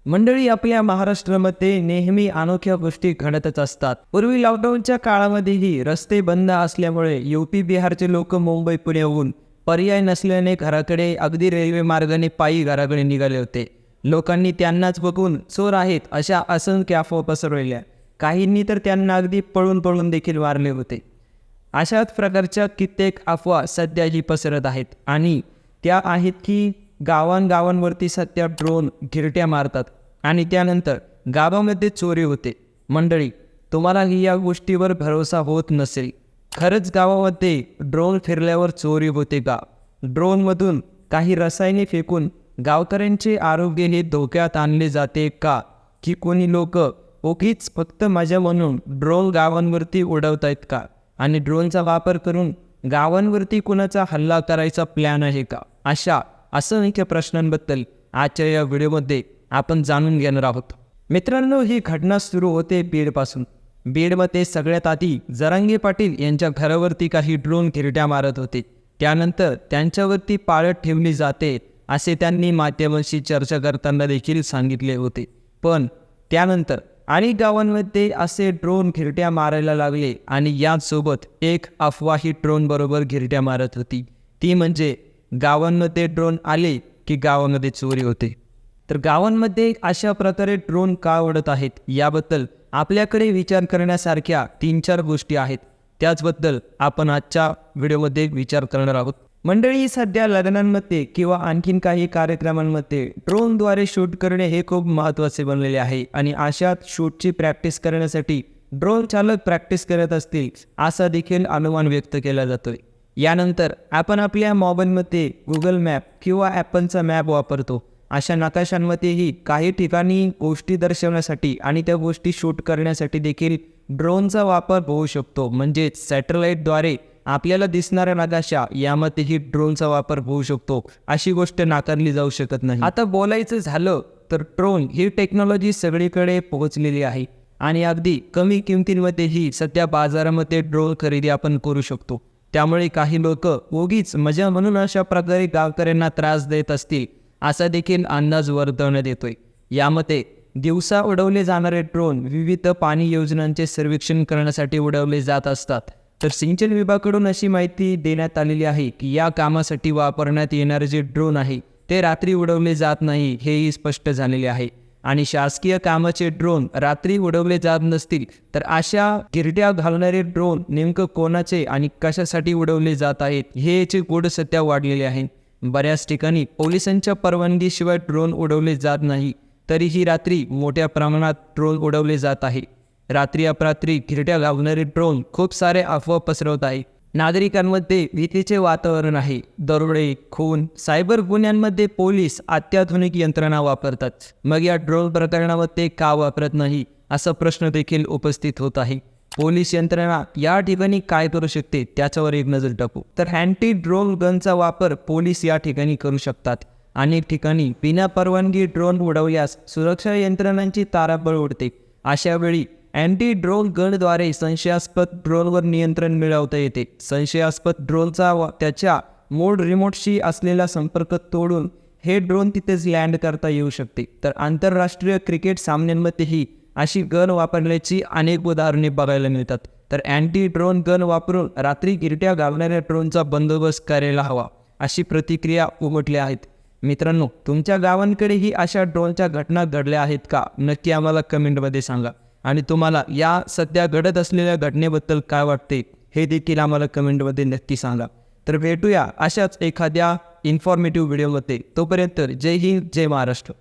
मंडळी, आपल्या महाराष्ट्रामध्ये नेहमी अनोख्या गोष्टी घडतच असतात. पूर्वी लॉकडाऊनच्या काळामध्येही रस्ते बंद असल्यामुळे यूपी बिहारचे लोक मुंबई पुण्याहून पर्याय नसल्याने घराकडे अगदी रेल्वे मार्गाने पायी घराकडे निघाले होते. लोकांनी त्यांनाच बघून चोर आहेत अशा असंख्य अफवा पसरवल्या. काहींनी तर त्यांना अगदी पळून पळून देखील मारले होते. अशाच प्रकारच्या कित्येक अफवा सध्याही पसरत आहेत आणि त्या आहेत की गावांगावांवरती सध्या ड्रोन घिरट्या मारतात आणि त्यानंतर गावामध्ये चोरी होते. मंडळी, तुम्हालाही या गोष्टीवर भरोसा होत नसेल. खरंच गावामध्ये ड्रोन फिरल्यावर चोरी होते का? ड्रोनमधून काही रसायने फेकून गावकऱ्यांचे आरोग्य हे धोक्यात आणले जाते का? की कोणी लोक उगीच फक्त मजा म्हणून ड्रोन गावांवरती उडवतायत का? आणि ड्रोनचा वापर करून गावांवरती कुणाचा हल्ला करायचा प्लॅन आहे का? अशा असंख्य प्रश्नांबद्दल आजच्या या व्हिडिओमध्ये आपण जाणून घेणार आहोत. मित्रांनो, ही घटना सुरू होते बीडपासून. बीडमध्ये सगळ्यात आधी जरांगे पाटील यांच्या घरावरती काही ड्रोन घिरट्या मारत होते. त्यानंतर त्यांच्यावरती पाळत ठेवली जाते असे त्यांनी माध्यमांशी चर्चा करताना देखील सांगितले होते. पण त्यानंतर अनेक गावांमध्ये असे ड्रोन घिरट्या मारायला लागले आणि याचसोबत एक अफवाही ड्रोन बरोबर घिरट्या मारत होती. ती म्हणजे गावांमध्ये ड्रोन आले की गावामध्ये चोरी होते. तर गावांमध्ये अशा प्रकारे ड्रोन का उडत आहेत याबद्दल आपल्याकडे विचार करण्यासारख्या 3-4 गोष्टी आहेत. त्याचबद्दल आपण आजच्या व्हिडिओमध्ये विचार करणार आहोत. मंडळी, सध्या लग्नांमध्ये किंवा आणखीन काही कार्यक्रमांमध्ये ड्रोनद्वारे शूट करणे हे खूप महत्त्वाचे बनलेले आहे आणि अशात शूटची प्रॅक्टिस करण्यासाठी ड्रोन चालक प्रॅक्टिस करत असतील असा देखील अनुमान व्यक्त केला जातोय. यानंतर आपण आपल्या मोबाईलमध्ये गुगल मॅप किंवा ॲपलचा मॅप वापरतो. अशा नकाशांमध्येही काही ठिकाणी गोष्टी दर्शवण्यासाठी आणि त्या गोष्टी शूट करण्यासाठी देखील ड्रोनचा वापर होऊ शकतो. म्हणजे सॅटेलाईटद्वारे आपल्याला दिसणाऱ्या नकाशा यामध्येही ड्रोनचा वापर होऊ शकतो. अशी गोष्ट नाकारली जाऊ शकत नाही. आता बोलायचं झालं तर ड्रोन ही टेक्नॉलॉजी सगळीकडे पोहोचलेली आहे आणि अगदी कमी किमतींमध्येही सध्या बाजारामध्ये ड्रोन खरेदी आपण करू शकतो. त्यामुळे काही लोक उगीच मजा म्हणून अशा प्रकारे गावकऱ्यांना त्रास देत असतील असा देखील अंदाज वर्तवण्यात येतोय. यामध्ये दिवसा उडवले जाणारे ड्रोन विविध पाणी योजनांचे सर्वेक्षण करण्यासाठी उडवले जात असतात. तर सिंचन विभागाकडून अशी माहिती देण्यात आलेली आहे की या कामासाठी वापरण्यात येणारे जे ड्रोन आहे ते रात्री उडवले जात नाही, हेही स्पष्ट झालेले आहे. आणि शासकीय कामाचे ड्रोन रात्री उडवले जात नसतील तर अशा गिरट्या घालणारे ड्रोन नेमकं कोणाचे आणि कशासाठी उडवले जात आहेत हे याचे गूढ सध्या वाढलेले आहे. बऱ्याच ठिकाणी पोलिसांच्या परवानगीशिवाय ड्रोन उडवले जात नाही, तरीही रात्री मोठ्या प्रमाणात ड्रोन उडवले जात आहे. रात्री अपरात्री गिरट्या घालणारे ड्रोन खूप सारे अफवा पसरवत आहे. नागरिकांमध्ये भीतीचे वातावरण आहे. दरोडे, खून, सायबर गुन्ह्यांमध्ये पोलीस अत्याधुनिक यंत्रणा वापरतात. मग या ड्रोन प्रकरणामध्ये का वापरत नाही असा प्रश्न देखील उपस्थित होत आहे. पोलीस यंत्रणा या ठिकाणी काय करू शकते त्याच्यावर एक नजर टाकू. तर अँटी ड्रोन गनचा वापर पोलीस या ठिकाणी करू शकतात. अनेक ठिकाणी बिना परवानगी ड्रोन उडवल्यास सुरक्षा यंत्रणांची तारांबळ उडते. अशा वेळी अँटी ड्रोन गनद्वारे संशयास्पद ड्रोनवर नियंत्रण मिळवता येते. संशयास्पद ड्रोनचा त्याच्या मूळ रिमोटशी असलेला संपर्क तोडून हे ड्रोन तिथेच लँड करता येऊ शकते. तर आंतरराष्ट्रीय क्रिकेट सामन्यांमध्येही अशी गन वापरण्याची अनेक उदाहरणे बघायला मिळतात. तर अँटी ड्रोन गन वापरून रात्री गिरट्या घालणाऱ्या ड्रोनचा बंदोबस्त करायला हवा अशी प्रतिक्रिया उमटल्या आहेत. मित्रांनो, तुमच्या गावांकडेही अशा ड्रोनच्या घटना घडल्या आहेत का? नक्की आम्हाला कमेंटमध्ये सांगा. आणि तुम्हाला या सध्या घडत असलेल्या घटनेबद्दल काय वाटते हे देखील आम्हाला कमेंटमध्ये नक्की सांगा. तर भेटूया अशाच एखाद्या इन्फॉर्मेटिव्ह व्हिडिओमध्ये. तोपर्यंत जय हिंद, जय महाराष्ट्र.